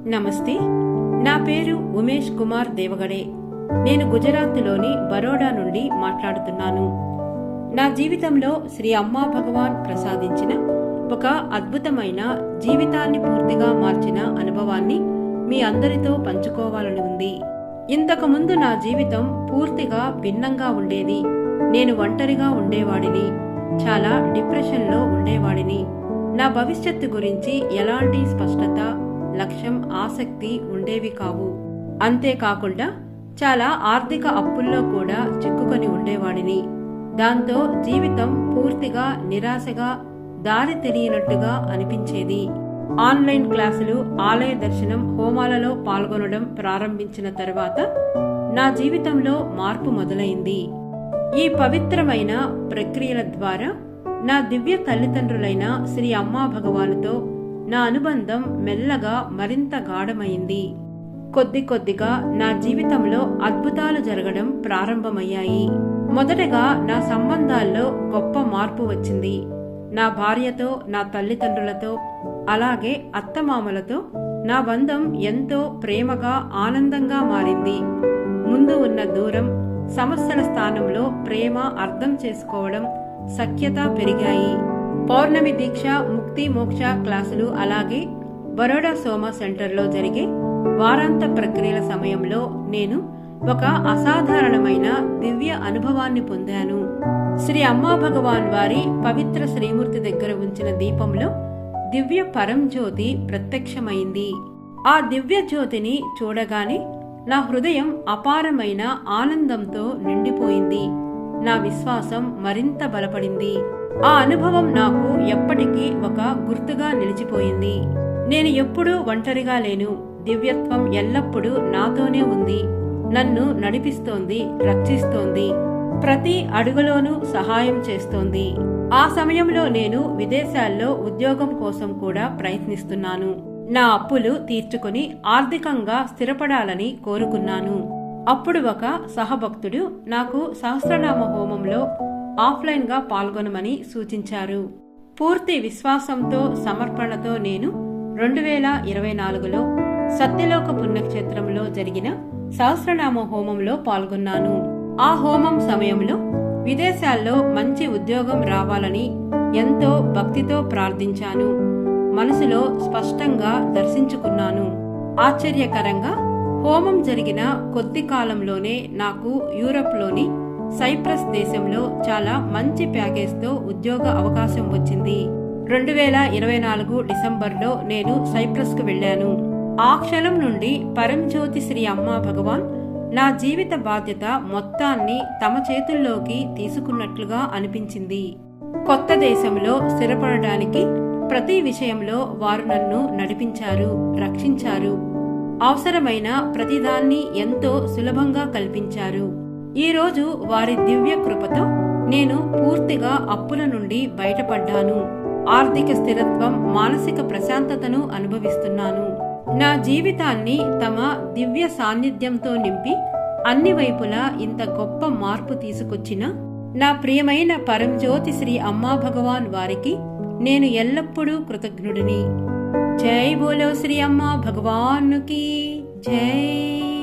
నమస్తే. నా పేరు ఉమేష్ కుమార్ దేవగడే. నేను గుజరాత్లోని బరోడా నుండి మాట్లాడుతున్నాను. నా జీవితంలో శ్రీ అమ్మా భగవాన్ ప్రసాదించిన ఒక అద్భుతమైన జీవితాన్ని పూర్తిగా మార్చిన అనుభవాన్ని మీ అందరితో పంచుకోవాలని ఉంది. ఇంతకుముందు నా జీవితం పూర్తిగా భిన్నంగా ఉండేది. నేను ఒంటరిగా ఉండేవాడిని. చాలా డిప్రెషన్లో ఉండేవాడిని. నా భవిష్యత్తు గురించి ఎలాంటి స్పష్టత, లక్ష్యం, ఆసక్తి ఉండేవి కావు. అంతేకాకుండా చాలా ఆర్థిక అప్పుల్లో కూడా చిక్కుకొని ఉండేవాడిని. దాంతో జీవితం పూర్తిగా నిరాశగా, దారి తెలియనట్టుగా అనిపించేది. ఆన్లైన్ క్లాసులు, ఆలయ దర్శనం, హోమాలలో పాల్గొనడం ప్రారంభించిన తర్వాత నా జీవితంలో మార్పు మొదలైంది. ఈ పవిత్రమైన ప్రక్రియల ద్వారా నా దివ్య తల్లిదండ్రులైన శ్రీ అమ్మా భగవానుతో నా అనుబంధం మెల్లగా మరింత గాఢమైంది. కొద్ది కొద్దిగా నా జీవితంలో అద్భుతాలు జరగడం ప్రారంభమయ్యాయి. మొదటగా నా సంబంధాల్లో గొప్ప మార్పు వచ్చింది. నా భార్యతో, నా తల్లిదండ్రులతో, అలాగే అత్తమామలతో నా బంధం ఎంతో ప్రేమగా, ఆనందంగా మారింది. ముందు ఉన్న దూరం, సమస్యల స్థానంలో ప్రేమ, అర్థం చేసుకోవడం, సఖ్యత పెరిగాయి. పౌర్ణమి దీక్ష, ముక్తి మోక్ష క్లాసులు, అలాగే బరోడా సోమ సెంటర్లో జరిగే వారాంత ప్రక్రియల సమయంలో నేను ఒక అసాధారణమైన దివ్య అనుభవాన్ని పొందాను. శ్రీ అమ్మా భగవాన్ వారి పవిత్ర శ్రీమూర్తి దగ్గర ఉంచిన దీపంలో దివ్య పరంజ్యోతి ప్రత్యక్షమైంది. ఆ దివ్య జ్యోతిని చూడగానే నా హృదయం అపారమైన ఆనందంతో నిండిపోయింది. నా విశ్వాసం మరింత బలపడింది. ఆ అనుభవం నాకు ఎప్పటికీ ఒక గుర్తుగా నిలిచిపోయింది. నేను ఎప్పుడూ ఒంటరిగా లేను. దివ్యత్వం ఎల్లప్పుడూ నాతోనే ఉంది. నన్ను నడిపిస్తోంది, రక్షిస్తోంది, ప్రతి అడుగులోనూ సహాయం చేస్తోంది. ఆ సమయంలో నేను విదేశాల్లో ఉద్యోగం కోసం కూడా ప్రయత్నిస్తున్నాను. నా అప్పులు తీర్చుకుని ఆర్థికంగా స్థిరపడాలని కోరుకున్నాను. అప్పుడు ఒక సహభక్తుడు నాకు సహస్రనామ హోమంలో ఆఫ్లైన్ గా పాల్గొనమని సూచించారు. పూర్తి విశ్వాసంతో, సమర్పణతో నేను 2024లో సత్యలోక పుణ్యక్షేత్రంలో జరిగిన సహస్రనామ హోమంలో పాల్గొన్నాను. ఆ హోమం సమయంలో విదేశాల్లో మంచి ఉద్యోగం రావాలని ఎంతో భక్తితో ప్రార్థించాను. మనసులో స్పష్టంగా దర్శించుకున్నాను. ఆశ్చర్యకరంగా హోమం జరిగిన కొద్ది కాలంలోనే నాకు యూరప్లోని సైప్రస్ దేశంలో చాలా మంచి ప్యాకేజ్తో ఉద్యోగ అవకాశం వచ్చింది. 2024 డిసెంబర్లో నేను సైప్రస్కు వెళ్లాను. ఆ క్షణం నుండి పరంజ్యోతి శ్రీ అమ్మా భగవాన్ నా జీవిత బాధ్యత మొత్తాన్ని తమ చేతుల్లోకి తీసుకున్నట్లుగా అనిపించింది. కొత్త దేశంలో స్థిరపడడానికి ప్రతి విషయంలో వారు నన్ను నడిపించారు, రక్షించారు. అవసరమైన ప్రతిదాన్ని ఎంతో సులభంగా కల్పించారు. ఈ రోజు వారి దివ్య కృపతో నేను పూర్తిగా అప్పుల నుండి బయటపడ్డాను. ఆర్థిక స్థిరత్వం, మానసిక ప్రశాంతతను అనుభవిస్తున్నాను. నా జీవితాన్ని తమ దివ్య సాన్నిధ్యంతో నింపి అన్ని వైపులా ఇంత గొప్ప మార్పు తీసుకొచ్చిన నా ప్రియమైన పరంజ్యోతి శ్రీ అమ్మా భగవాన్ వారికి నేను ఎల్లప్పుడూ కృతజ్ఞుడిని. జై బోలో శ్రీ అమ్మా భగవాన్ కి జై.